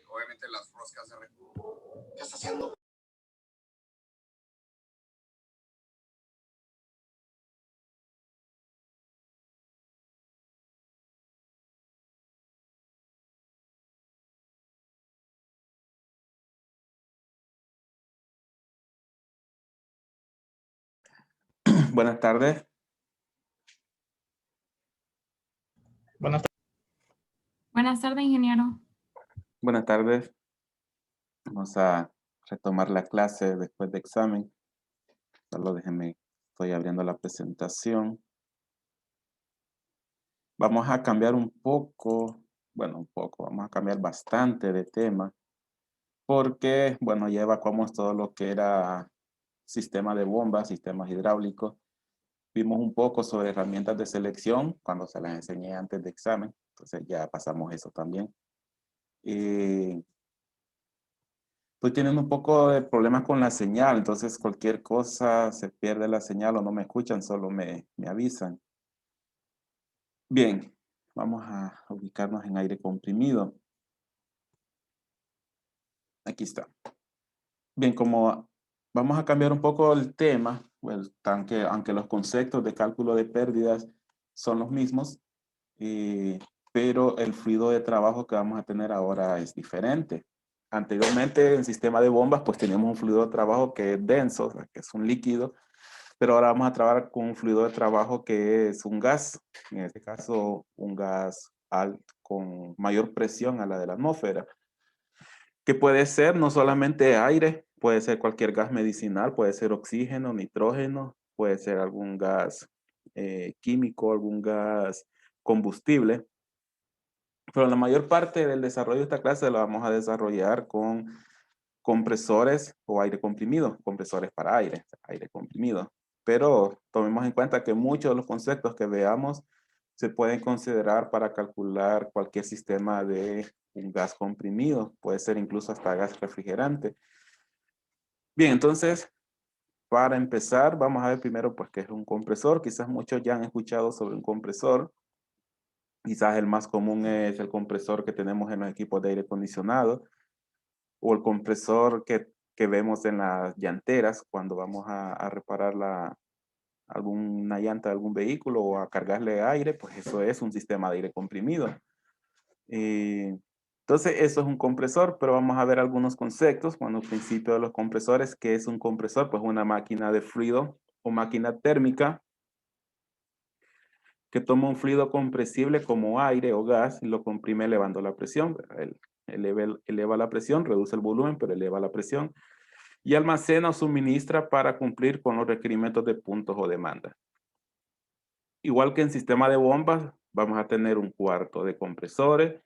obviamente las roscas de ¿qué está haciendo? Buenas tardes. Buenas tardes, ingeniero. Buenas tardes. Vamos a retomar la clase después de examen. Solo déjenme, estoy abriendo la presentación. Vamos a cambiar un poco, vamos a cambiar bastante de tema, porque, bueno, ya evacuamos todo lo que era sistema de bombas, sistemas hidráulicos. Vimos un poco sobre herramientas de selección cuando se las enseñé antes de examen, entonces ya pasamos eso también. Estoy teniendo un poco de problemas con la señal, entonces cualquier cosa se pierde la señal o no me escuchan, solo me avisan. Bien, vamos a ubicarnos en aire comprimido. Aquí está. Bien, como vamos a cambiar un poco el tema, pues, aunque los conceptos de cálculo de pérdidas son los mismos, pero el fluido de trabajo que vamos a tener ahora es diferente. Anteriormente en sistema de bombas pues teníamos un fluido de trabajo que es denso, o sea, que es un líquido, pero ahora vamos a trabajar con un fluido de trabajo que es un gas, en este caso un gas alto con mayor presión a la de la atmósfera, que puede ser no solamente aire, puede ser cualquier gas medicinal, puede ser oxígeno, nitrógeno, puede ser algún gas químico, algún gas combustible. Pero la mayor parte del desarrollo de esta clase lo vamos a desarrollar con compresores o aire comprimido, compresores para aire, aire comprimido. Pero tomemos en cuenta que muchos de los conceptos que veamos se pueden considerar para calcular cualquier sistema de un gas comprimido, puede ser incluso hasta gas refrigerante. Bien, entonces, para empezar, vamos a ver primero pues qué es un compresor. Quizás muchos ya han escuchado sobre un compresor. Quizás el más común es el compresor que tenemos en los equipos de aire acondicionado o el compresor que vemos en las llanteras cuando vamos a reparar alguna llanta de algún vehículo o a cargarle aire, pues eso es un sistema de aire comprimido. Entonces eso es un compresor, pero vamos a ver algunos conceptos. Bueno, el principio de los compresores, ¿qué es un compresor? Pues una máquina de fluido o máquina térmica que toma un fluido compresible como aire o gas y lo comprime elevando la presión. Eleva la presión, reduce el volumen, pero eleva la presión y almacena o suministra para cumplir con los requerimientos de puntos o demandas. Igual que en sistema de bombas, vamos a tener un cuarto de compresores,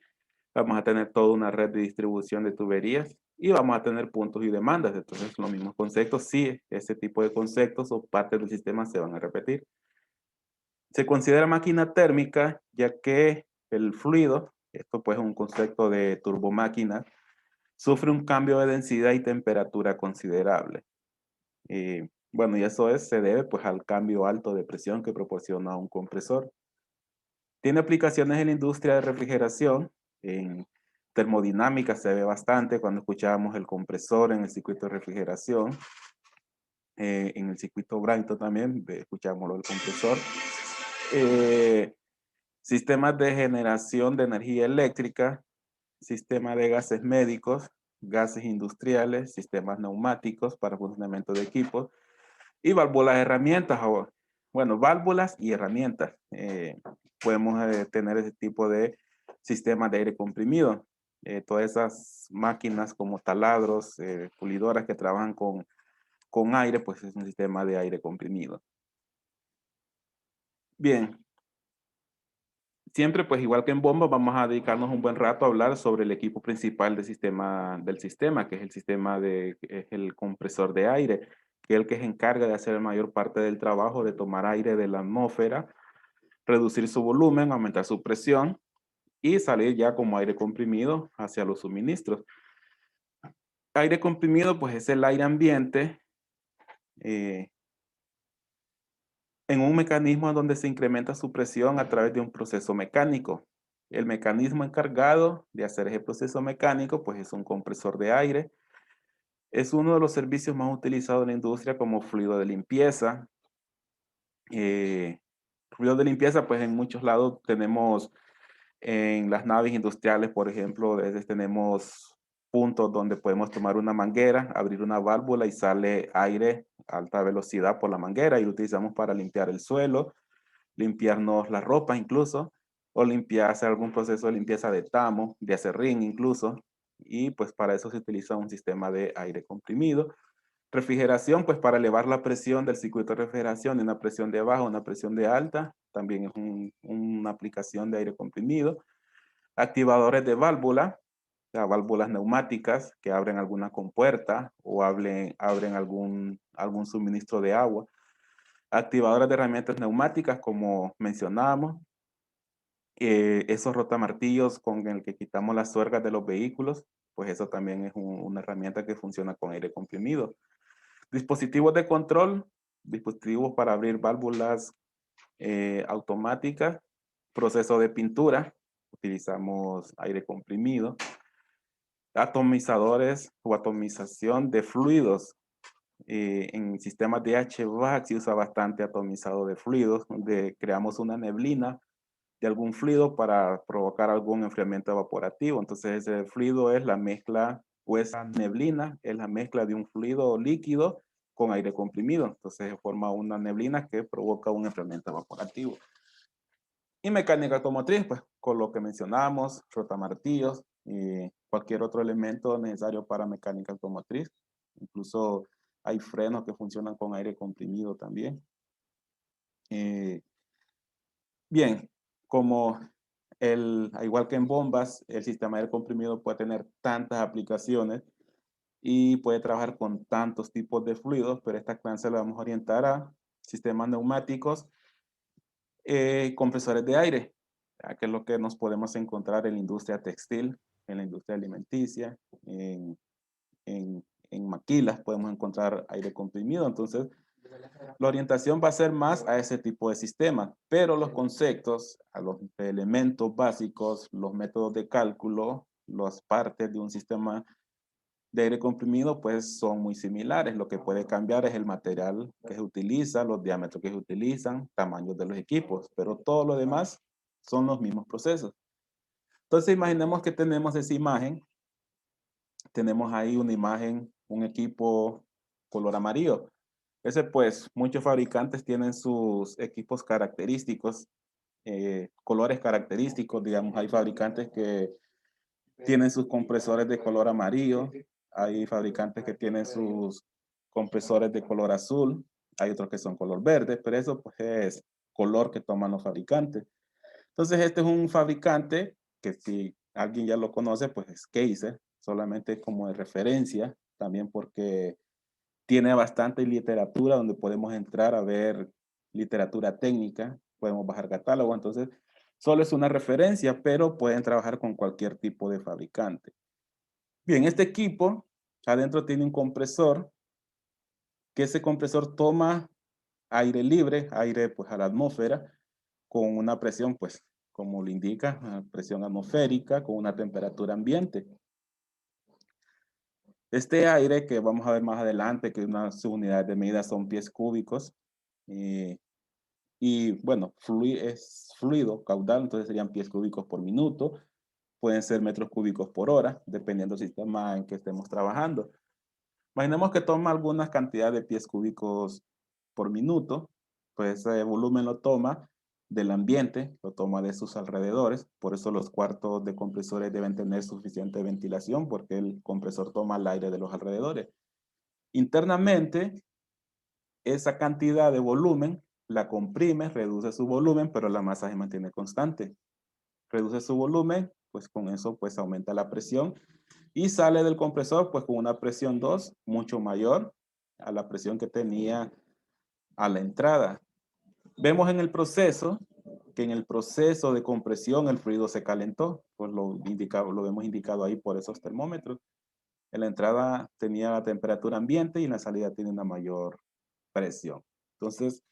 vamos a tener toda una red de distribución de tuberías y vamos a tener puntos y demandas. Entonces, los mismos conceptos, sí, ese tipo de conceptos o partes del sistema se van a repetir. Se considera máquina térmica ya que el fluido, esto pues es un concepto de turbomáquina, sufre un cambio de densidad y temperatura considerable. Bueno, y eso se debe pues al cambio alto de presión que proporciona un compresor. Tiene aplicaciones en la industria de refrigeración, en termodinámica se ve bastante cuando escuchábamos el compresor en el circuito de refrigeración. En el circuito Brayton también escuchamos lo del compresor. Sistemas de generación de energía eléctrica, sistema de gases médicos, gases industriales, sistemas neumáticos para funcionamiento de equipos y válvulas herramientas, bueno, válvulas y herramientas. Podemos tener ese tipo de sistemas de aire comprimido. Todas esas máquinas como taladros, pulidoras que trabajan con aire, pues es un sistema de aire comprimido. Bien. Siempre, pues igual que en bomba, vamos a dedicarnos un buen rato a hablar sobre el equipo principal del sistema, que es es el compresor de aire, que es el que se encarga de hacer la mayor parte del trabajo de tomar aire de la atmósfera, reducir su volumen, aumentar su presión y salir ya como aire comprimido hacia los suministros. Aire comprimido, pues es el aire ambiente en un mecanismo donde se incrementa su presión a través de un proceso mecánico. El mecanismo encargado de hacer ese proceso mecánico, pues es un compresor de aire. Es uno de los servicios más utilizados en la industria como fluido de limpieza. Fluido de limpieza, pues en muchos lados tenemos en las naves industriales, por ejemplo, a veces tenemos puntos donde podemos tomar una manguera, abrir una válvula y sale aire a alta velocidad por la manguera y lo utilizamos para limpiar el suelo, limpiarnos la ropa incluso, o limpiar, hacer algún proceso de limpieza de tamo, de acerrín incluso, y pues para eso se utiliza un sistema de aire comprimido. Refrigeración, pues para elevar la presión del circuito de refrigeración de una presión de baja a una presión de alta, también es una aplicación de aire comprimido. Activadores de válvula, o sea, válvulas neumáticas que abren alguna compuerta o abren algún suministro de agua. Activadores de herramientas neumáticas, como mencionábamos. Esos rotamartillos con el que quitamos las suergas de los vehículos, pues eso también es una herramienta que funciona con aire comprimido. Dispositivos de control, dispositivos para abrir válvulas automáticas, proceso de pintura, utilizamos aire comprimido, atomizadores o atomización de fluidos. En sistemas de HVAC se usa bastante atomizado de fluidos, donde creamos una neblina de algún fluido para provocar algún enfriamiento evaporativo. Entonces ese fluido es la mezcla, o esa neblina es la mezcla de un fluido líquido con aire comprimido. Entonces se forma una neblina que provoca un enfriamiento evaporativo. Y mecánica automotriz, pues con lo que mencionamos, rotamartillos y cualquier otro elemento necesario para mecánica automotriz. Incluso hay frenos que funcionan con aire comprimido también. Bien, como igual que en bombas, el sistema de aire comprimido puede tener tantas aplicaciones y puede trabajar con tantos tipos de fluidos, pero esta clase la vamos a orientar a sistemas neumáticos, compresores de aire, que es lo que nos podemos encontrar en la industria textil, en la industria alimenticia, en maquilas podemos encontrar aire comprimido. Entonces, la orientación va a ser más a ese tipo de sistemas, pero los conceptos, a los elementos básicos, los métodos de cálculo, las partes de un sistema de aire comprimido, pues son muy similares. Lo que puede cambiar es el material que se utiliza, los diámetros que se utilizan, tamaños de los equipos, pero todo lo demás son los mismos procesos. Entonces, imaginemos que tenemos esa imagen. Tenemos ahí una imagen, un equipo color amarillo. Ese pues muchos fabricantes tienen sus equipos característicos, colores característicos, digamos, hay fabricantes que tienen sus compresores de color amarillo, hay fabricantes que tienen sus compresores de color azul, hay otros que son color verde, pero eso pues es color que toman los fabricantes. Entonces este es un fabricante que si alguien ya lo conoce, pues es Kaiser, solamente como de referencia, también porque tiene bastante literatura donde podemos entrar a ver literatura técnica, podemos bajar catálogo, entonces solo es una referencia, pero pueden trabajar con cualquier tipo de fabricante. Bien, este equipo adentro tiene un compresor, que ese compresor toma aire libre, aire pues a la atmósfera, con una presión pues como lo indica, una presión atmosférica, con una temperatura ambiente. Este aire que vamos a ver más adelante, que unas unidades de medida son pies cúbicos, y bueno, es fluido caudal, entonces serían pies cúbicos por minuto, pueden ser metros cúbicos por hora, dependiendo del sistema en que estemos trabajando. Imaginemos que toma alguna cantidad de pies cúbicos por minuto, pues ese volumen lo toma del ambiente, lo toma de sus alrededores, por eso los cuartos de compresores deben tener suficiente ventilación, porque el compresor toma el aire de los alrededores. Internamente, esa cantidad de volumen la comprime, reduce su volumen, pero la masa se mantiene constante. Reduce su volumen, pues con eso pues aumenta la presión y sale del compresor pues con una presión 2 mucho mayor a la presión que tenía a la entrada. Vemos en el proceso que en el proceso de compresión el fluido se calentó, pues lo vemos indicado ahí por esos termómetros. En la entrada tenía la temperatura ambiente y en la salida tiene una mayor presión. Entonces,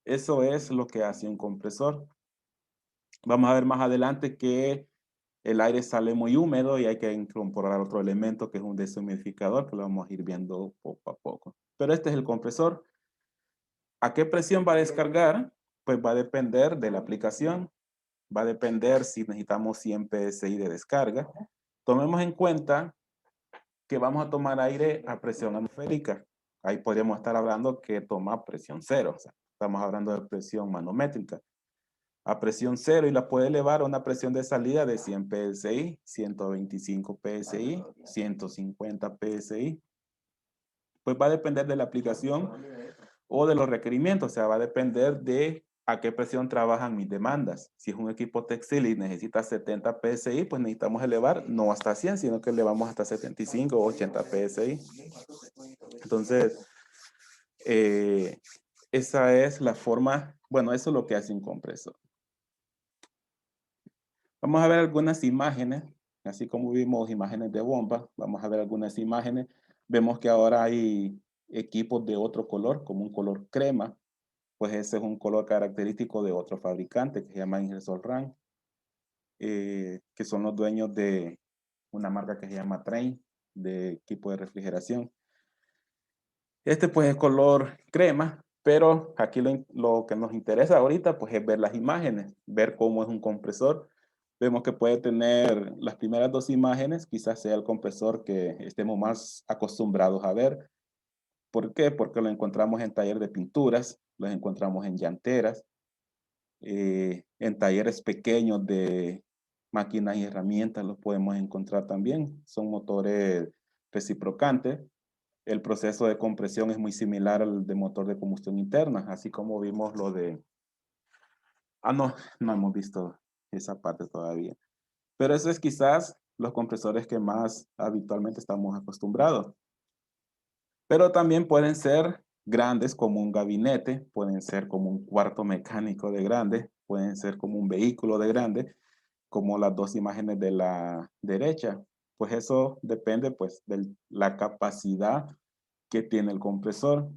eso es lo que hace un compresor. Vamos a ver más adelante que el aire sale muy húmedo y hay que incorporar otro elemento que es un deshumidificador, que lo vamos a ir viendo poco a poco. Pero este es el compresor. ¿A qué presión va a descargar? Pues va a depender de la aplicación. Va a depender si necesitamos 100 PSI de descarga. Tomemos en cuenta que vamos a tomar aire a presión atmosférica. Ahí podríamos estar hablando que toma presión cero. O sea, estamos hablando de presión manométrica. A presión cero y la puede elevar a una presión de salida de 100 PSI, 125 PSI, 150 PSI. Pues va a depender de la aplicación o de los requerimientos. O sea, va a depender de a qué presión trabajan mis demandas. Si es un equipo textil y necesita 70 PSI, pues necesitamos elevar no hasta 100, sino que elevamos hasta 75 o 80 PSI. Entonces, esa es la forma, bueno, eso es lo que hace un compresor. Vamos a ver algunas imágenes, así como vimos imágenes de bomba, vamos a ver algunas imágenes. Vemos que ahora hay equipos de otro color, como un color crema, pues ese es un color característico de otro fabricante que se llama Ingersoll Rand, que son los dueños de una marca que se llama Trane, de equipo de refrigeración. Este pues es color crema, pero aquí lo que nos interesa ahorita pues es ver las imágenes, ver cómo es un compresor. Vemos que puede tener las primeras dos imágenes, quizás sea el compresor que estemos más acostumbrados a ver. ¿Por qué? Porque lo encontramos en taller de pinturas, lo encontramos en llanteras, en talleres pequeños de máquinas y herramientas los podemos encontrar también. Son motores reciprocantes. El proceso de compresión es muy similar al de motor de combustión interna, así como vimos lo de... Ah, no, no hemos visto esa parte todavía. Pero eso es quizás los compresores que más habitualmente estamos acostumbrados. Pero también pueden ser grandes como un gabinete, pueden ser como un cuarto mecánico de grande, pueden ser como un vehículo de grande, como las dos imágenes de la derecha. Pues eso depende pues de la capacidad que tiene el compresor.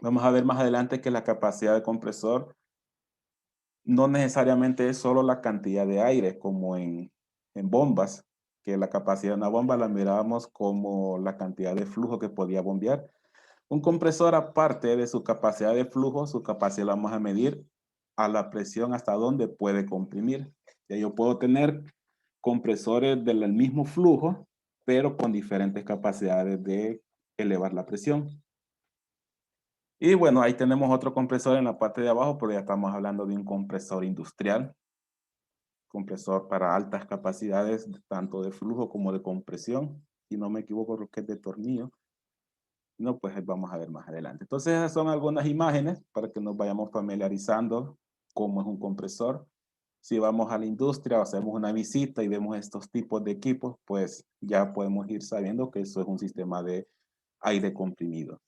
Vamos a ver más adelante que la capacidad del compresor no necesariamente es solo la cantidad de aire, como en bombas, que la capacidad de una bomba la mirábamos como la cantidad de flujo que podía bombear. Un compresor, aparte de su capacidad de flujo, su capacidad la vamos a medir a la presión hasta dónde puede comprimir. Ya yo puedo tener compresores del mismo flujo, pero con diferentes capacidades de elevar la presión. Y bueno, ahí tenemos otro compresor en la parte de abajo, pero ya estamos hablando de un compresor industrial. Compresor para altas capacidades, tanto de flujo como de compresión. Si no me equivoco, creo que es de tornillo. No, pues vamos a ver más adelante. Entonces, esas son algunas imágenes para que nos vayamos familiarizando cómo es un compresor. Si vamos a la industria o hacemos una visita y vemos estos tipos de equipos, pues ya podemos ir sabiendo que eso es un sistema de aire comprimido.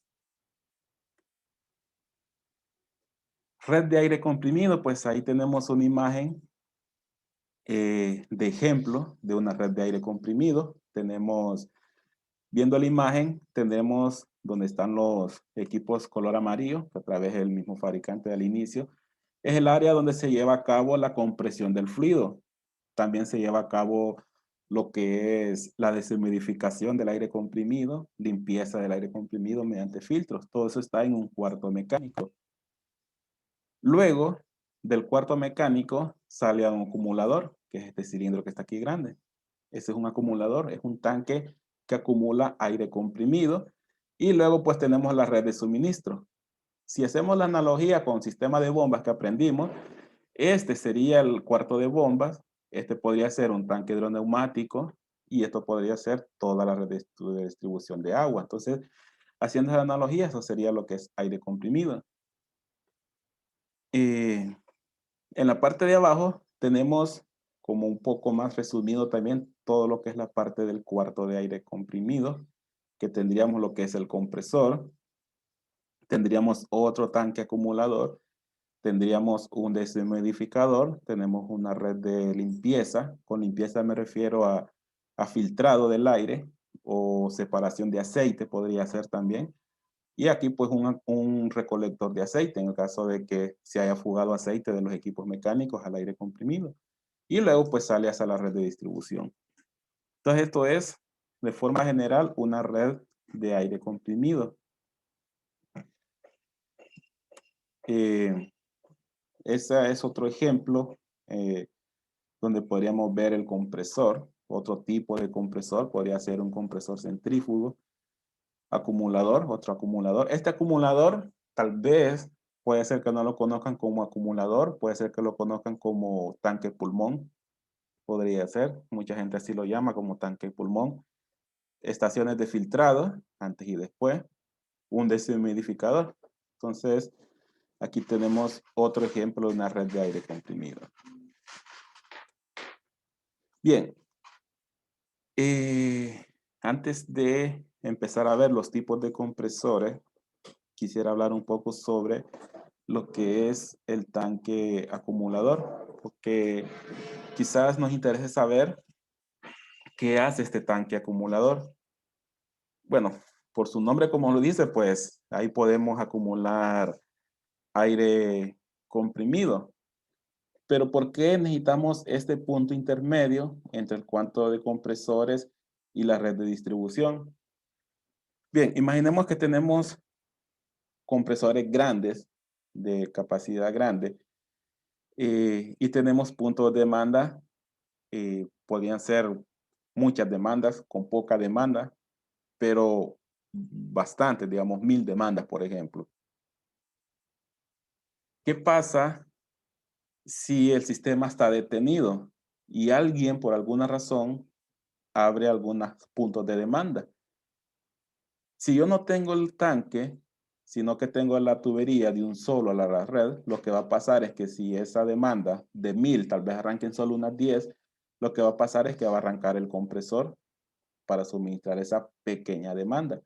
Red de aire comprimido, pues ahí tenemos una imagen de ejemplo de una red de aire comprimido. Tenemos, viendo la imagen, tendremos donde están los equipos color amarillo, a través del mismo fabricante al inicio. Es el área donde se lleva a cabo la compresión del fluido. También se lleva a cabo lo que es la deshumidificación del aire comprimido, limpieza del aire comprimido mediante filtros. Todo eso está en un cuarto mecánico. Luego del cuarto mecánico sale a un acumulador, que es este cilindro que está aquí grande. Ese es un acumulador, es un tanque que acumula aire comprimido. Y luego pues tenemos la red de suministro. Si hacemos la analogía con el sistema de bombas que aprendimos, este sería el cuarto de bombas, este podría ser un tanque hidroneumático y esto podría ser toda la red de distribución de agua. Entonces, haciendo la analogía, eso sería lo que es aire comprimido. En la parte de abajo tenemos como un poco más resumido también todo lo que es la parte del cuarto de aire comprimido, que tendríamos lo que es el compresor, tendríamos otro tanque acumulador, tendríamos un deshumidificador, tenemos una red de limpieza, con limpieza me refiero a filtrado del aire o separación de aceite podría ser también, Y aquí pues un recolector de aceite en el caso de que se haya fugado aceite de los equipos mecánicos al aire comprimido. Y luego pues sale hacia la red de distribución. Entonces esto es, de forma general, una red de aire comprimido. Ese es otro ejemplo donde podríamos ver el compresor. Otro tipo de compresor podría ser un compresor centrífugo. Acumulador, otro acumulador. Este acumulador tal vez puede ser que no lo conozcan como acumulador, puede ser que lo conozcan como tanque pulmón. Podría ser, mucha gente así lo llama como tanque pulmón. Estaciones de filtrado, antes y después. Un deshumidificador. Entonces, aquí tenemos otro ejemplo de una red de aire comprimido. Bien. Antes de empezar a ver los tipos de compresores, quisiera hablar un poco sobre lo que es el tanque acumulador, porque quizás nos interese saber qué hace este tanque acumulador. Bueno, por su nombre como lo dice, pues ahí podemos acumular aire comprimido. Pero ¿por qué necesitamos este punto intermedio entre el cuarto de compresores y la red de distribución? Bien, imaginemos que tenemos compresores grandes, de capacidad grande, y tenemos puntos de demanda, podrían ser muchas demandas con poca demanda, pero bastante, digamos 1000 demandas, por ejemplo. ¿Qué pasa si el sistema está detenido y alguien por alguna razón abre algunos puntos de demanda? Si yo no tengo el tanque, sino que tengo la tubería de un solo a la red, lo que va a pasar es que si esa demanda de 1000 tal vez arranquen solo unas 10, lo que va a pasar es que va a arrancar el compresor para suministrar esa pequeña demanda.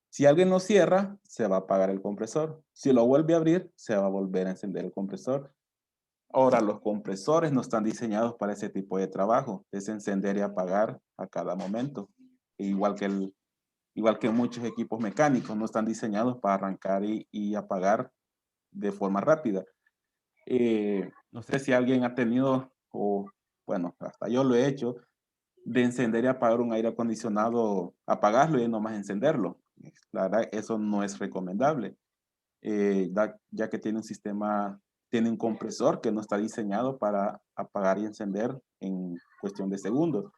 Si alguien lo cierra, se va a apagar el compresor. Si lo vuelve a abrir, se va a volver a encender el compresor. Ahora, los compresores no están diseñados para ese tipo de trabajo. Es encender y apagar a cada momento. Igual que muchos equipos mecánicos, no están diseñados para arrancar y apagar de forma rápida. No sé si alguien ha tenido, o bueno, hasta yo lo he hecho, de encender y apagar un aire acondicionado, apagarlo y nomás encenderlo. La verdad, eso no es recomendable, ya que tiene un compresor que no está diseñado para apagar y encender en cuestión de segundos.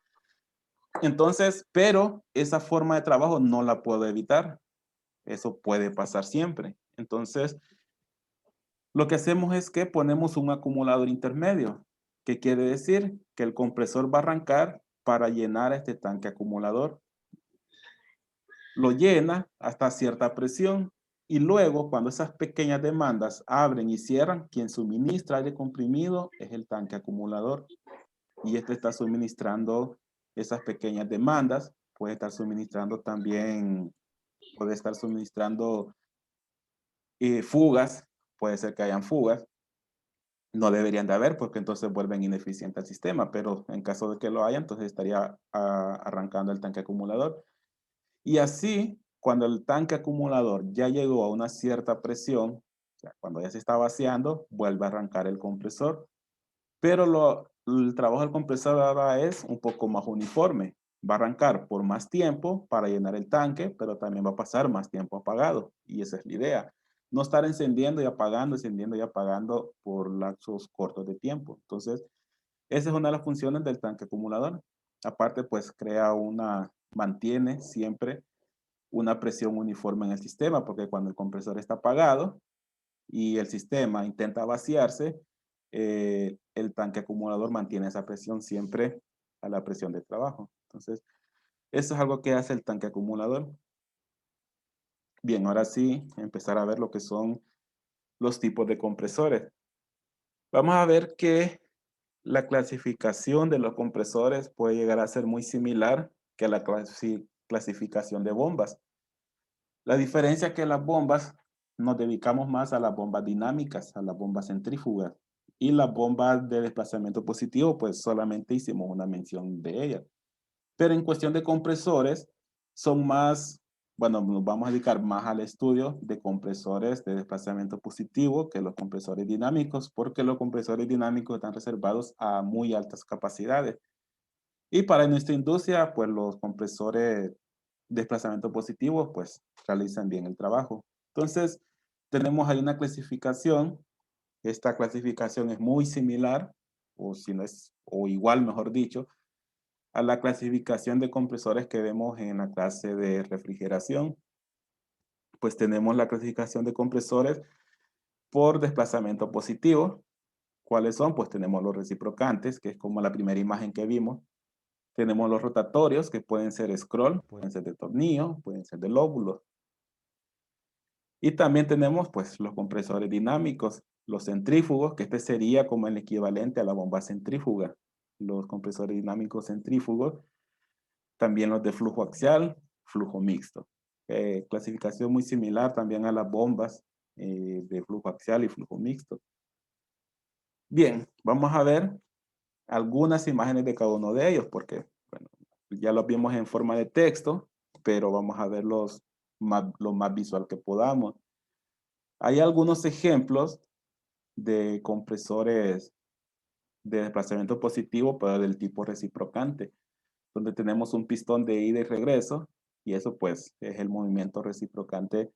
Entonces, pero esa forma de trabajo no la puedo evitar. Eso puede pasar siempre. Entonces, lo que hacemos es que ponemos un acumulador intermedio. ¿Qué quiere decir? Que el compresor va a arrancar para llenar este tanque acumulador. Lo llena hasta cierta presión y luego cuando esas pequeñas demandas abren y cierran, quien suministra aire comprimido es el tanque acumulador. Y este está suministrando esas pequeñas demandas. Puede estar suministrando también, fugas, puede ser que hayan fugas. No deberían de haber porque entonces vuelven ineficiente el sistema, pero en caso de que lo haya, entonces estaría arrancando el tanque acumulador. Y así, cuando el tanque acumulador ya llegó a una cierta presión, o sea, cuando ya se está vaciando, vuelve a arrancar el compresor. Pero el trabajo del compresor ahora es un poco más uniforme. Va a arrancar por más tiempo para llenar el tanque, pero también va a pasar más tiempo apagado. Y esa es la idea. No estar encendiendo y apagando por lapsos cortos de tiempo. Entonces, esa es una de las funciones del tanque acumulador. Aparte, pues mantiene siempre una presión uniforme en el sistema, porque cuando el compresor está apagado y el sistema intenta vaciarse, el tanque acumulador mantiene esa presión siempre a la presión de trabajo. Entonces, eso es algo que hace el tanque acumulador. Bien, ahora sí, empezar a ver lo que son los tipos de compresores. Vamos a ver que la clasificación de los compresores puede llegar a ser muy similar que la clasificación de bombas. La diferencia es que las bombas nos dedicamos más a las bombas dinámicas, a las bombas centrífugas. Y las bombas de desplazamiento positivo, pues solamente hicimos una mención de ellas. Pero en cuestión de compresores, son más bueno, nos vamos a dedicar más al estudio de compresores de desplazamiento positivo que los compresores dinámicos, porque los compresores dinámicos están reservados a muy altas capacidades. Y para nuestra industria, pues los compresores de desplazamiento positivo, pues realizan bien el trabajo. Entonces, tenemos ahí una clasificación. Esta clasificación es muy similar, o si no es, o igual, mejor dicho, a la clasificación de compresores que vemos en la clase de refrigeración. Pues tenemos la clasificación de compresores por desplazamiento positivo. ¿Cuáles son? Pues tenemos los reciprocantes, que es como la primera imagen que vimos. Tenemos los rotatorios, que pueden ser scroll, pueden ser de tornillo, pueden ser de lóbulo. Y también tenemos pues los compresores dinámicos, los centrífugos, que este sería como el equivalente a la bomba centrífuga. Los compresores dinámicos centrífugos, también los de flujo axial, flujo mixto. Clasificación muy similar también a las bombas de flujo axial y flujo mixto. Bien, vamos a ver algunas imágenes de cada uno de ellos, porque bueno, ya los vimos en forma de texto, pero vamos a verlos lo más visual que podamos. Hay algunos ejemplos de compresores de desplazamiento positivo, pero del tipo reciprocante, donde tenemos un pistón de ida y regreso, y eso pues es el movimiento reciprocante,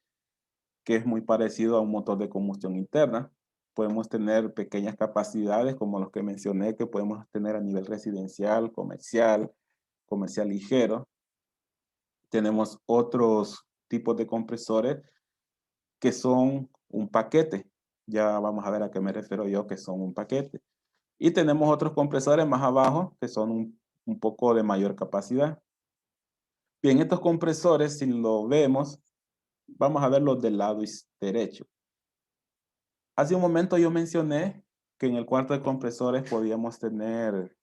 que es muy parecido a un motor de combustión interna. Podemos tener pequeñas capacidades como los que mencioné, que podemos tener a nivel residencial, comercial ligero. Tenemos otros tipos de compresores que son un paquete. Ya vamos a ver a qué me refiero yo, que son un paquete. Y tenemos otros compresores más abajo que son un poco de mayor capacidad. Bien, estos compresores, si lo vemos, vamos a ver los del lado derecho. Hace un momento yo mencioné que en el cuarto de compresores podíamos tener,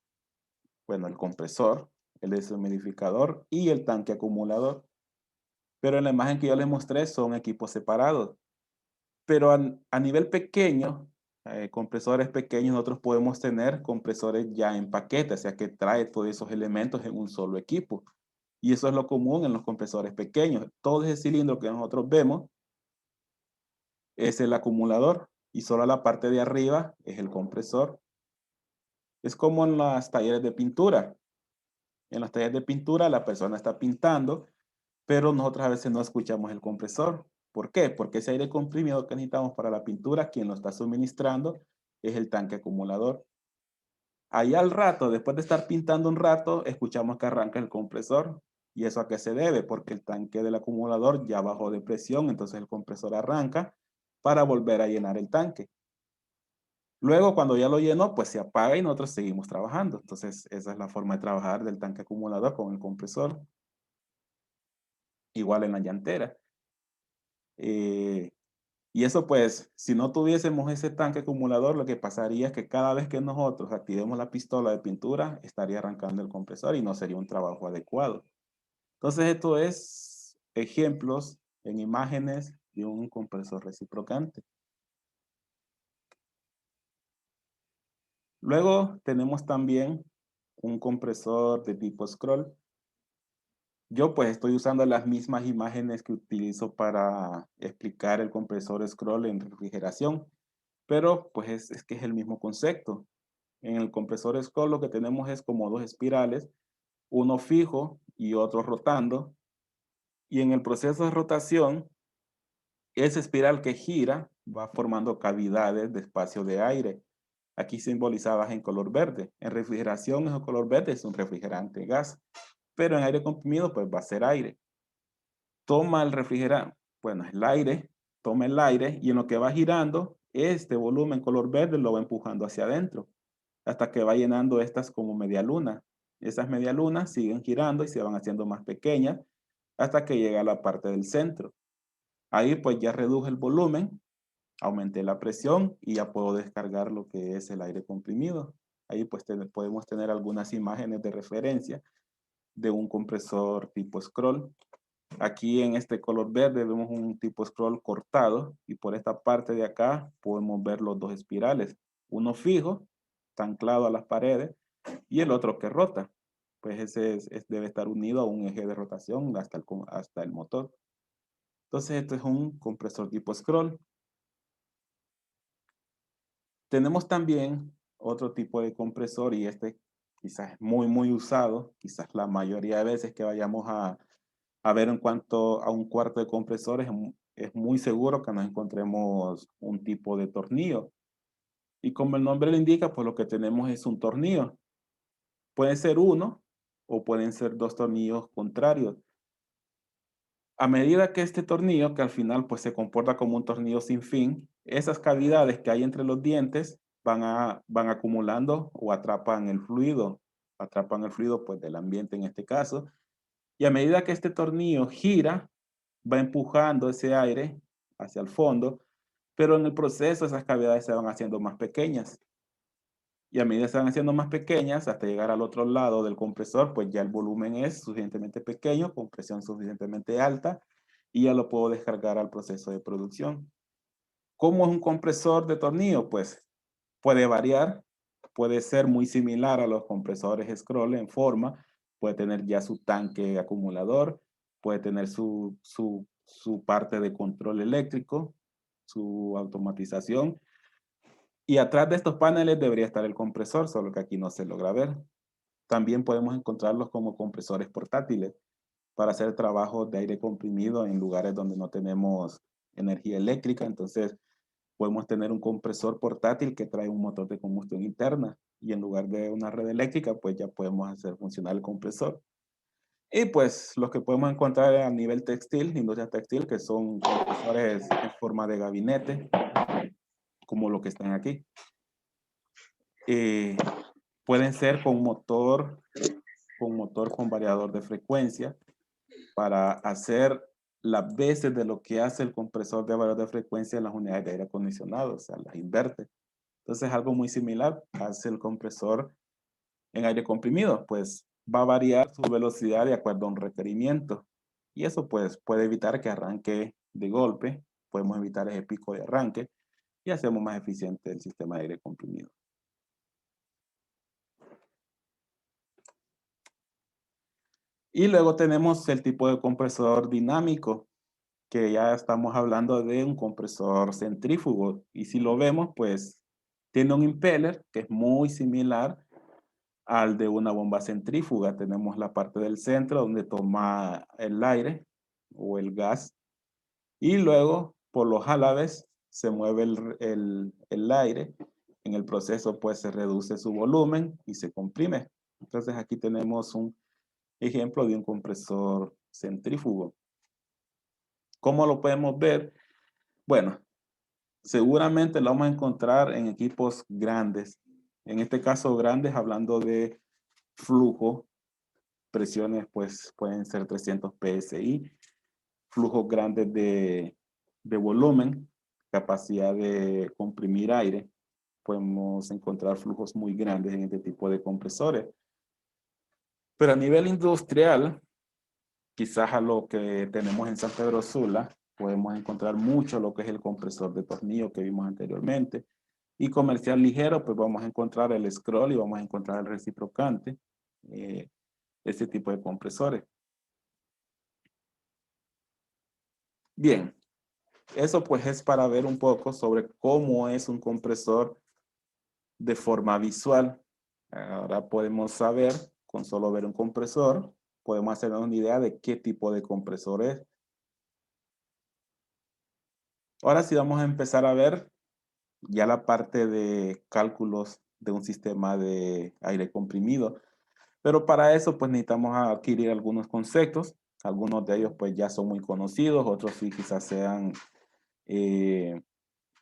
bueno, el compresor, el deshumidificador y el tanque acumulador. Pero en la imagen que yo les mostré son equipos separados. Pero a nivel pequeño, compresores pequeños, nosotros podemos tener compresores ya en paquete, o sea que trae todos esos elementos en un solo equipo. Y eso es lo común en los compresores pequeños. Todo ese cilindro que nosotros vemos es el acumulador y solo la parte de arriba es el compresor. Es como en los talleres de pintura. En los talleres de pintura la persona está pintando, pero nosotros a veces no escuchamos el compresor. ¿Por qué? Porque ese aire comprimido que necesitamos para la pintura, quien lo está suministrando es el tanque acumulador. Ahí al rato, después de estar pintando un rato, escuchamos que arranca el compresor. ¿Y eso a qué se debe? Porque el tanque del acumulador ya bajó de presión, entonces el compresor arranca para volver a llenar el tanque. Luego, cuando ya lo llenó, pues se apaga y nosotros seguimos trabajando. Entonces, esa es la forma de trabajar del tanque acumulador con el compresor. Igual en la llantera. Y eso pues, si no tuviésemos ese tanque acumulador, lo que pasaría es que cada vez que nosotros activemos la pistola de pintura, estaría arrancando el compresor y no sería un trabajo adecuado. Entonces, esto es ejemplos en imágenes de un compresor reciprocante. Luego tenemos también un compresor de tipo scroll. Yo pues estoy usando las mismas imágenes que utilizo para explicar el compresor scroll en refrigeración, pero pues es que es el mismo concepto. En el compresor scroll lo que tenemos es como dos espirales, uno fijo y otro rotando, y en el proceso de rotación, esa espiral que gira va formando cavidades de espacio de aire, aquí simbolizadas en color verde. En refrigeración, ese color verde es un refrigerante gas, pero en aire comprimido pues va a ser aire. Toma el refrigerante, bueno, el aire, toma el aire y en lo que va girando, este volumen color verde lo va empujando hacia adentro, hasta que va llenando estas como media luna. Esas media lunas siguen girando y se van haciendo más pequeñas hasta que llega a la parte del centro. Ahí pues ya reduje el volumen, aumenté la presión y ya puedo descargar lo que es el aire comprimido. Ahí pues podemos tener algunas imágenes de referencia de un compresor tipo scroll. Aquí en este color verde vemos un tipo scroll cortado y por esta parte de acá podemos ver los dos espirales. Uno fijo, está anclado a las paredes, y el otro que rota. Pues ese debe estar unido a un eje de rotación hasta el motor. Entonces, esto es un compresor tipo scroll. Tenemos también otro tipo de compresor y este quizás es muy usado, quizás la mayoría de veces que vayamos a ver en cuanto a un cuarto de compresores, es muy seguro que nos encontremos un tipo de tornillo. Y como el nombre lo indica, pues lo que tenemos es un tornillo. Puede ser uno o pueden ser dos tornillos contrarios. A medida que este tornillo, que al final pues se comporta como un tornillo sin fin, esas cavidades que hay entre los dientes van acumulando o atrapan el fluido pues del ambiente en este caso. Y a medida que este tornillo gira, va empujando ese aire hacia el fondo, pero en el proceso esas cavidades se van haciendo más pequeñas. Y a medida que se van haciendo más pequeñas, hasta llegar al otro lado del compresor, pues ya el volumen es suficientemente pequeño, con presión suficientemente alta, y ya lo puedo descargar al proceso de producción. ¿Cómo es un compresor de tornillo? Pues puede variar, puede ser muy similar a los compresores scroll en forma, puede tener ya su tanque acumulador, puede tener su parte de control eléctrico, su automatización, y atrás de estos paneles debería estar el compresor, solo que aquí no se logra ver. También podemos encontrarlos como compresores portátiles para hacer trabajos de aire comprimido en lugares donde no tenemos energía eléctrica. Entonces, podemos tener un compresor portátil que trae un motor de combustión interna y en lugar de una red eléctrica, pues ya podemos hacer funcionar el compresor. Y pues los que podemos encontrar a nivel textil, industria textil, que son compresores en forma de gabinete, como lo que están aquí. Pueden ser con motor con variador de frecuencia para hacer las veces de lo que hace el compresor de variador de frecuencia en las unidades de aire acondicionado, o sea, las inverte. Entonces, algo muy similar hace el compresor en aire comprimido, pues va a variar su velocidad de acuerdo a un requerimiento. Y eso pues puede evitar que arranque de golpe, podemos evitar ese pico de arranque y hacemos más eficiente el sistema de aire comprimido. Y luego tenemos el tipo de compresor dinámico, que ya estamos hablando de un compresor centrífugo. Y si lo vemos, pues tiene un impeller que es muy similar al de una bomba centrífuga. Tenemos la parte del centro donde toma el aire o el gas. Y luego, por los jalaves, se mueve el aire. En el proceso, pues se reduce su volumen y se comprime. Entonces aquí tenemos un ejemplo de un compresor centrífugo. ¿Cómo lo podemos ver? Bueno, seguramente lo vamos a encontrar en equipos grandes. En este caso, grandes, hablando de flujo, presiones pues pueden ser 300 PSI, flujos grandes de volumen, capacidad de comprimir aire. Podemos encontrar flujos muy grandes en este tipo de compresores. Pero a nivel industrial, quizás a lo que tenemos en San Pedro Sula, podemos encontrar mucho lo que es el compresor de tornillo que vimos anteriormente. Y comercial ligero, pues vamos a encontrar el scroll y vamos a encontrar el reciprocante, este tipo de compresores. Bien, eso pues es para ver un poco sobre cómo es un compresor de forma visual. Ahora podemos saber, con solo ver un compresor, podemos hacernos una idea de qué tipo de compresor es. Ahora sí vamos a empezar a ver ya la parte de cálculos de un sistema de aire comprimido. Pero para eso pues necesitamos adquirir algunos conceptos. Algunos de ellos pues ya son muy conocidos, otros sí quizás sean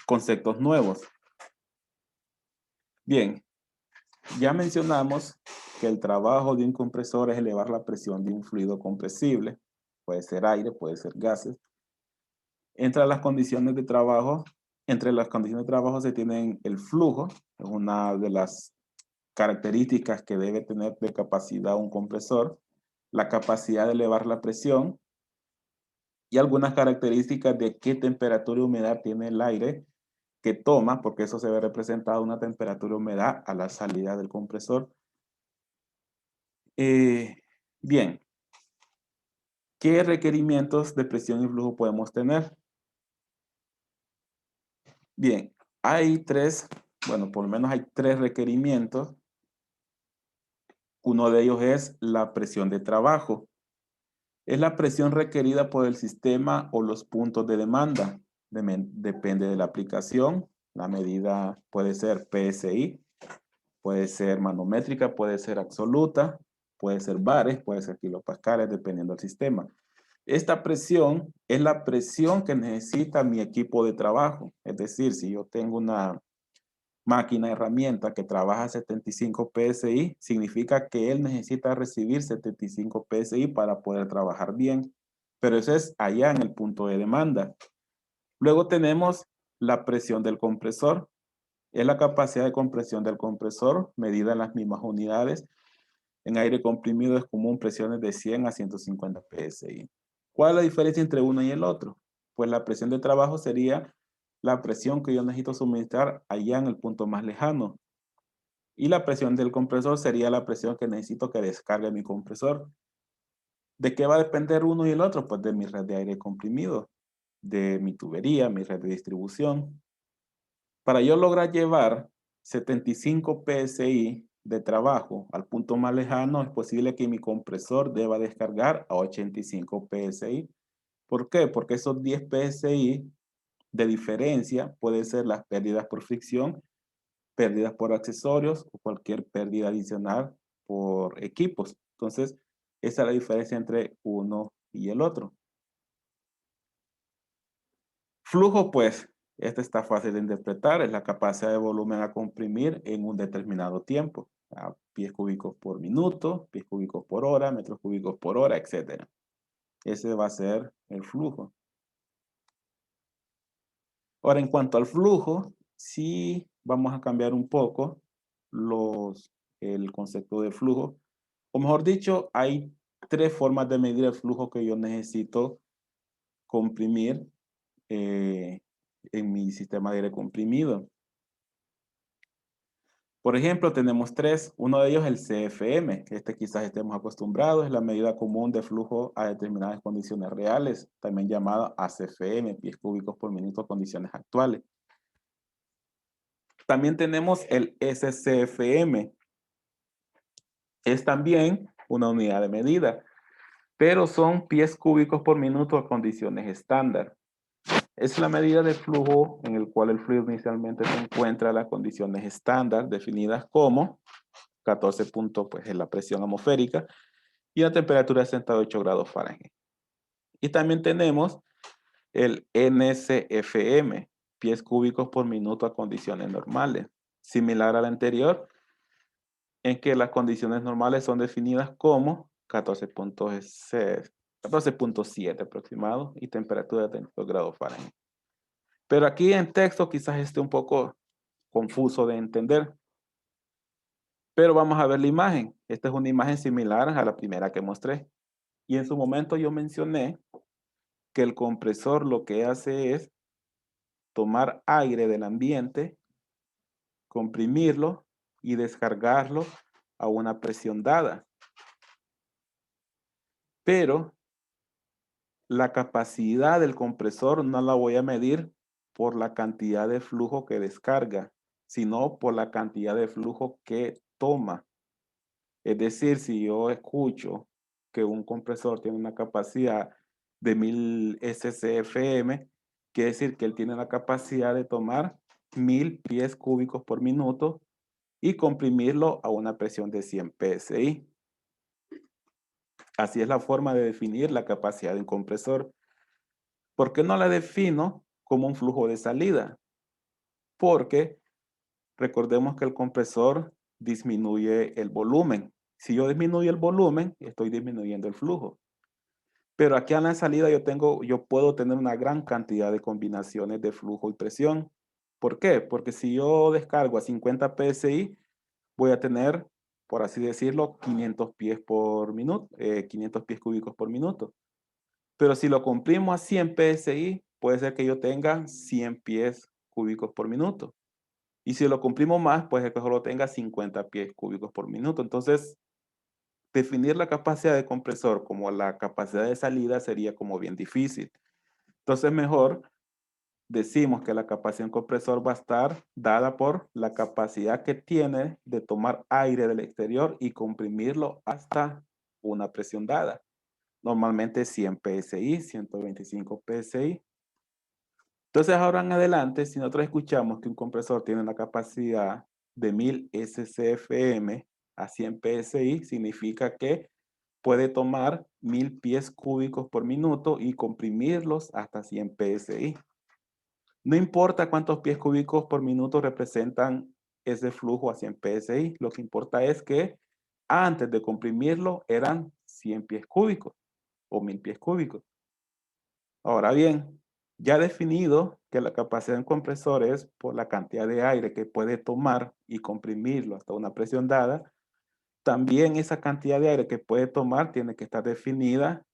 conceptos nuevos. Bien, ya mencionamos que el trabajo de un compresor es elevar la presión de un fluido compresible. Puede ser aire, puede ser gases. Entre las condiciones de trabajo se tienen el flujo, es una de las características que debe tener de capacidad un compresor, la capacidad de elevar la presión y algunas características de qué temperatura y humedad tiene el aire que toma, porque eso se ve representado una temperatura y humedad a la salida del compresor. Bien, ¿Qué requerimientos de presión y flujo podemos tener? Bien, hay tres, bueno, por lo menos hay tres requerimientos. Uno de ellos es la presión de trabajo. Es la presión requerida por el sistema o los puntos de demanda. Depende de la aplicación. La medida puede ser PSI, puede ser manométrica, puede ser absoluta, puede ser bares, puede ser kilopascales, dependiendo del sistema. Esta presión es la presión que necesita mi equipo de trabajo. Es decir, si yo tengo una máquina, herramienta que trabaja a 75 PSI, significa que él necesita recibir 75 PSI para poder trabajar bien. Pero eso es allá en el punto de demanda. Luego tenemos la presión del compresor. Es la capacidad de compresión del compresor medida en las mismas unidades. En aire comprimido es común presiones de 100 a 150 PSI. ¿Cuál es la diferencia entre uno y el otro? Pues la presión de trabajo sería la presión que yo necesito suministrar allá en el punto más lejano. Y la presión del compresor sería la presión que necesito que descargue mi compresor. ¿De qué va a depender uno y el otro? Pues de mi red de aire comprimido, de mi tubería, mi red de distribución. Para yo lograr llevar 75 PSI de trabajo al punto más lejano, es posible que mi compresor deba descargar a 85 PSI. ¿Por qué? Porque esos 10 PSI de diferencia pueden ser las pérdidas por fricción, pérdidas por accesorios o cualquier pérdida adicional por equipos. Entonces, esa es la diferencia entre uno y el otro. Flujo, pues, este está fácil de interpretar, es la capacidad de volumen a comprimir en un determinado tiempo. Pies cúbicos por minuto, pies cúbicos por hora, metros cúbicos por hora, etc. Ese va a ser el flujo. Ahora, en cuanto al flujo, sí vamos a cambiar un poco el concepto de flujo. O mejor dicho, hay tres formas de medir el flujo que yo necesito comprimir en mi sistema de aire comprimido. Por ejemplo, tenemos tres. Uno de ellos es el CFM. Este quizás estemos acostumbrados. Es la medida común de flujo a determinadas condiciones reales, también llamada ACFM, pies cúbicos por minuto, condiciones actuales. También tenemos el SCFM. Es también una unidad de medida, pero son pies cúbicos por minuto a condiciones estándar. Es la medida de flujo en el cual el fluido inicialmente se encuentra en las condiciones estándar, definidas como 14 puntos, pues es la presión atmosférica, y la temperatura de 68 grados Fahrenheit. Y también tenemos el NCFM, pies cúbicos por minuto a condiciones normales, similar al anterior, en que las condiciones normales son definidas como 14.7 aproximado y temperatura de 32 grados Fahrenheit. Pero aquí en texto quizás esté un poco confuso de entender. Pero vamos a ver la imagen. Esta es una imagen similar a la primera que mostré. Y en su momento yo mencioné que el compresor lo que hace es tomar aire del ambiente, comprimirlo y descargarlo a una presión dada. Pero la capacidad del compresor no la voy a medir por la cantidad de flujo que descarga, sino por la cantidad de flujo que toma. Es decir, si yo escucho que un compresor tiene una capacidad de 1000 SCFM, quiere decir que él tiene la capacidad de tomar 1000 pies cúbicos por minuto y comprimirlo a una presión de 100 PSI. Así es la forma de definir la capacidad de un compresor. ¿Por qué no la defino como un flujo de salida? Porque recordemos que el compresor disminuye el volumen. Si yo disminuyo el volumen, estoy disminuyendo el flujo. Pero aquí a la salida yo puedo tener una gran cantidad de combinaciones de flujo y presión. ¿Por qué? Porque si yo descargo a 50 PSI, voy a tener, por así decirlo, 500 pies por minuto, 500 pies cúbicos por minuto. Pero si lo comprimo a 100 PSI, puede ser que yo tenga 100 pies cúbicos por minuto. Y si lo comprimo más, puede ser que solo tenga 50 pies cúbicos por minuto. Entonces, definir la capacidad de compresor como la capacidad de salida sería como bien difícil. Entonces mejor decimos que la capacidad del compresor va a estar dada por la capacidad que tiene de tomar aire del exterior y comprimirlo hasta una presión dada. Normalmente 100 PSI, 125 PSI. Entonces ahora en adelante, si nosotros escuchamos que un compresor tiene una capacidad de 1000 SCFM a 100 PSI, significa que puede tomar 1000 pies cúbicos por minuto y comprimirlos hasta 100 PSI. No importa cuántos pies cúbicos por minuto representan ese flujo a 100 PSI, lo que importa es que antes de comprimirlo eran 100 pies cúbicos o 1000 pies cúbicos. Ahora bien, ya definido que la capacidad de un compresor es por la cantidad de aire que puede tomar y comprimirlo hasta una presión dada, también esa cantidad de aire que puede tomar tiene que estar definida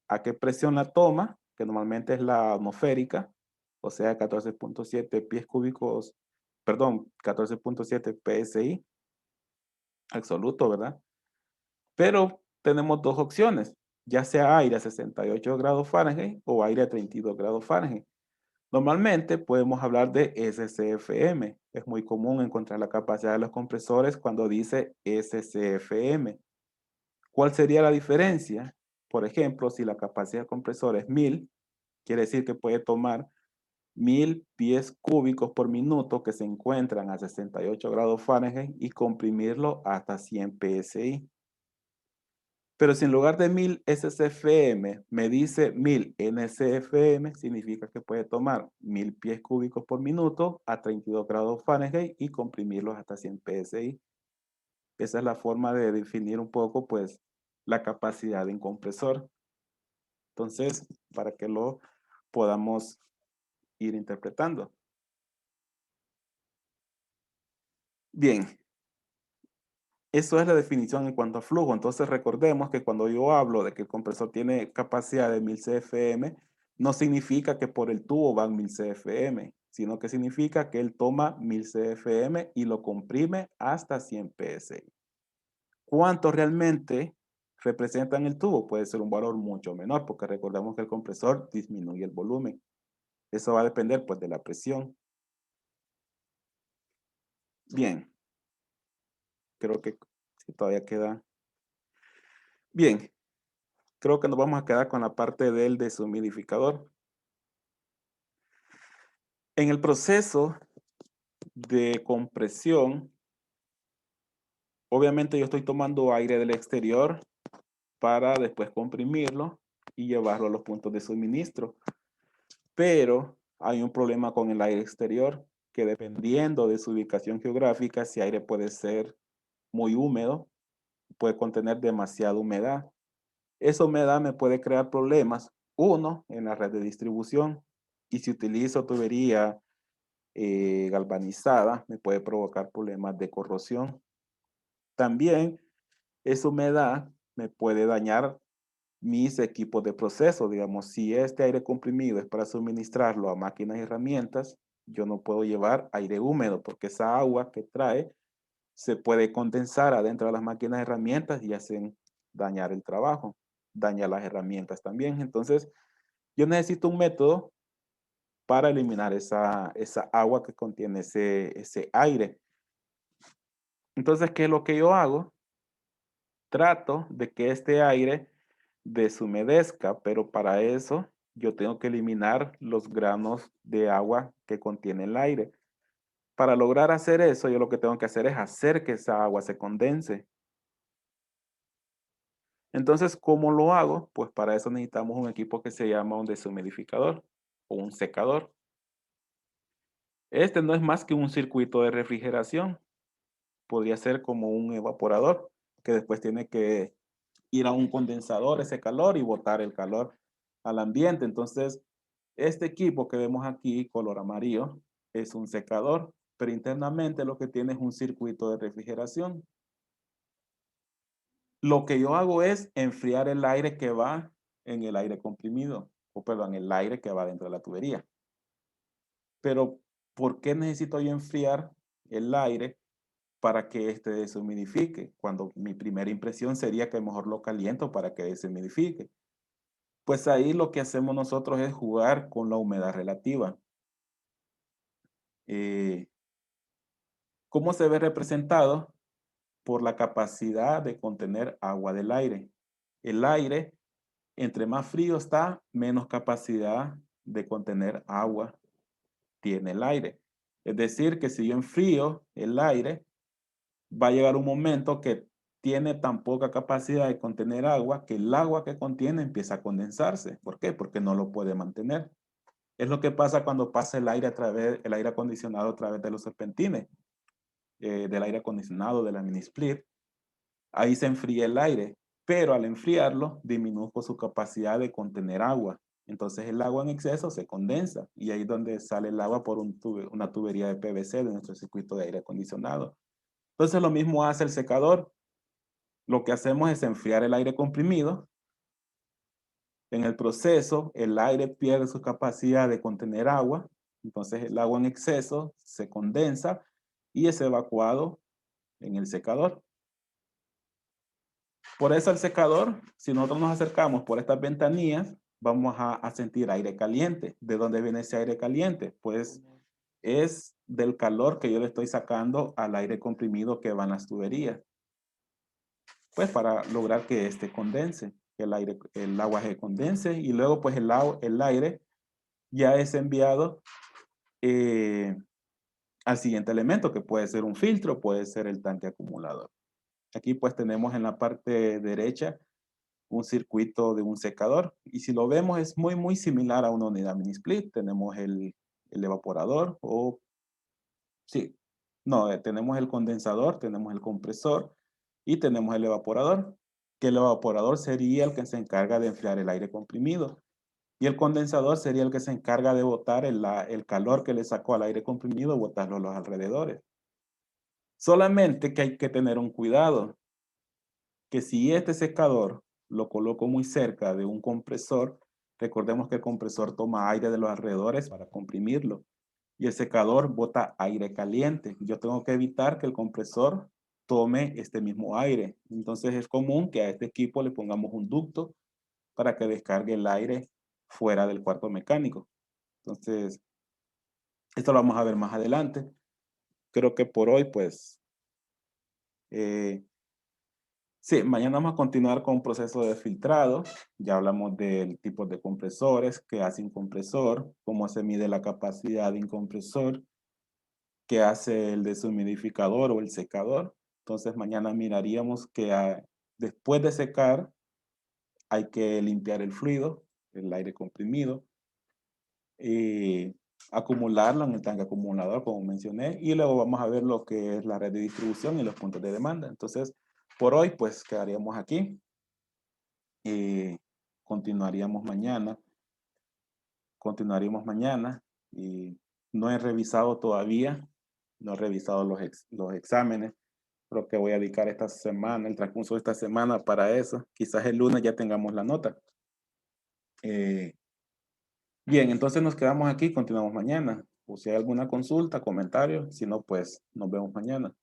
a qué presión la toma, que normalmente es la atmosférica, o sea, 14.7 pies cúbicos, perdón, 14.7 PSI absoluto, ¿verdad? Pero tenemos dos opciones, ya sea aire a 68 grados Fahrenheit o aire a 32 grados Fahrenheit. Normalmente podemos hablar de SCFM. Es muy común encontrar la capacidad de los compresores cuando dice SCFM. ¿Cuál sería la diferencia? Por ejemplo, si la capacidad del compresor es 1000, quiere decir que puede tomar 1000 pies cúbicos por minuto que se encuentran a 68 grados Fahrenheit y comprimirlo hasta 100 PSI. Pero si en lugar de 1000 SCFM me dice 1000 NCFM, significa que puede tomar 1000 pies cúbicos por minuto a 32 grados Fahrenheit y comprimirlos hasta 100 PSI. Esa es la forma de definir un poco, pues, la capacidad de un compresor. Entonces, para que lo podamos ir interpretando. Bien, eso es la definición en cuanto a flujo. Entonces recordemos que cuando yo hablo de que el compresor tiene capacidad de 1000 CFM, no significa que por el tubo van 1000 CFM, sino que significa que él toma 1000 CFM y lo comprime hasta 100 PSI. ¿Cuánto realmente representan el tubo? Puede ser un valor mucho menor, porque recordemos que el compresor disminuye el volumen. Eso va a depender pues de la presión. Bien, creo que todavía queda. Bien, creo que nos vamos a quedar con la parte del deshumidificador. En el proceso de compresión, obviamente yo estoy tomando aire del exterior para después comprimirlo y llevarlo a los puntos de suministro. Pero hay un problema con el aire exterior, que dependiendo de su ubicación geográfica, ese aire puede ser muy húmedo, puede contener demasiada humedad. Esa humedad me puede crear problemas, uno, en la red de distribución, y si utilizo tubería galvanizada, me puede provocar problemas de corrosión. También esa humedad me puede dañar mis equipos de proceso. Digamos, si este aire comprimido es para suministrarlo a máquinas y herramientas, yo no puedo llevar aire húmedo porque esa agua que trae se puede condensar adentro de las máquinas y herramientas y hacen dañar el trabajo, daña las herramientas también. Entonces, yo necesito un método para eliminar esa agua que contiene ese aire. Entonces, ¿qué es lo que yo hago? Trato de que este aire deshumedezca, pero para eso yo tengo que eliminar los granos de agua que contiene el aire. Para lograr hacer eso, yo lo que tengo que hacer es hacer que esa agua se condense. Entonces, ¿cómo lo hago? Pues para eso necesitamos un equipo que se llama un deshumidificador o un secador. Este no es más que un circuito de refrigeración. Podría ser como un evaporador que después tiene que ir a un condensador ese calor y botar el calor al ambiente. Entonces, este equipo que vemos aquí, color amarillo, es un secador, pero internamente lo que tiene es un circuito de refrigeración. Lo que yo hago es enfriar el aire que va en el aire comprimido, o perdón, el aire que va dentro de la tubería. Pero, ¿por qué necesito yo enfriar el aire para que este deshumidifique, cuando mi primera impresión sería que mejor lo caliento para que deshumidifique. Pues ahí lo que hacemos nosotros es jugar con la humedad relativa. ¿Cómo se ve representado? Por la capacidad de contener agua del aire. El aire, entre más frío está, menos capacidad de contener agua tiene el aire. Es decir, que si yo enfrío el aire, va a llegar un momento que tiene tan poca capacidad de contener agua que el agua que contiene empieza a condensarse. ¿Por qué? Porque no lo puede mantener. Es lo que pasa cuando pasa el aire acondicionado a través de los serpentines, del aire acondicionado, de la mini split. Ahí se enfría el aire, pero al enfriarlo disminuzco su capacidad de contener agua. Entonces el agua en exceso se condensa y ahí es donde sale el agua por una tubería de PVC de nuestro circuito de aire acondicionado. Entonces lo mismo hace el secador. Lo que hacemos es enfriar el aire comprimido. En el proceso, el aire pierde su capacidad de contener agua. Entonces el agua en exceso se condensa y es evacuado en el secador. Por eso el secador, si nosotros nos acercamos por estas ventanillas, vamos a sentir aire caliente. ¿De dónde viene ese aire caliente? Pues es del calor que yo le estoy sacando al aire comprimido que va en las tuberías. Pues para lograr que este condense, que el agua se condense y luego pues el aire ya es enviado al siguiente elemento, que puede ser un filtro, puede ser el tanque acumulador. Aquí pues tenemos en la parte derecha un circuito de un secador. Y si lo vemos es muy similar a una unidad mini split. Tenemos el evaporador tenemos el condensador, tenemos el compresor y tenemos el evaporador, que el evaporador sería el que se encarga de enfriar el aire comprimido. Y el condensador sería el que se encarga de botar el calor que le sacó al aire comprimido, botarlo a los alrededores. Solamente que hay que tener un cuidado, que si este secador lo coloco muy cerca de un compresor, recordemos que el compresor toma aire de los alrededores para comprimirlo y el secador bota aire caliente. Yo tengo que evitar que el compresor tome este mismo aire. Entonces es común que a este equipo le pongamos un ducto para que descargue el aire fuera del cuarto mecánico. Entonces, esto lo vamos a ver más adelante. Creo que por hoy, pues, sí, mañana vamos a continuar con un proceso de filtrado. Ya hablamos del tipo de compresores, qué hace un compresor, cómo se mide la capacidad de un compresor, qué hace el deshumidificador o el secador. Entonces mañana miraríamos que después de secar hay que limpiar el fluido, el aire comprimido, y acumularlo en el tanque acumulador, como mencioné, y luego vamos a ver lo que es la red de distribución y los puntos de demanda. Entonces, por hoy, pues quedaríamos aquí. Continuaríamos mañana. Y no he revisado todavía, no he revisado los exámenes. Creo que voy a dedicar esta semana, el transcurso de esta semana para eso. Quizás el lunes ya tengamos la nota. Bien, entonces nos quedamos aquí, continuamos mañana. O si hay alguna consulta, comentario, si no, pues nos vemos mañana.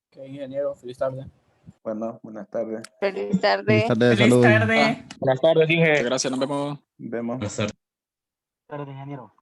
Ok, ingeniero, feliz tarde. Bueno, buenas tardes. Feliz tarde. Feliz tarde, Feliz saludos. tarde. Buenas tardes, Inge. Gracias, nos vemos. Vemos. Buenas tardes. Tarde, ingeniero.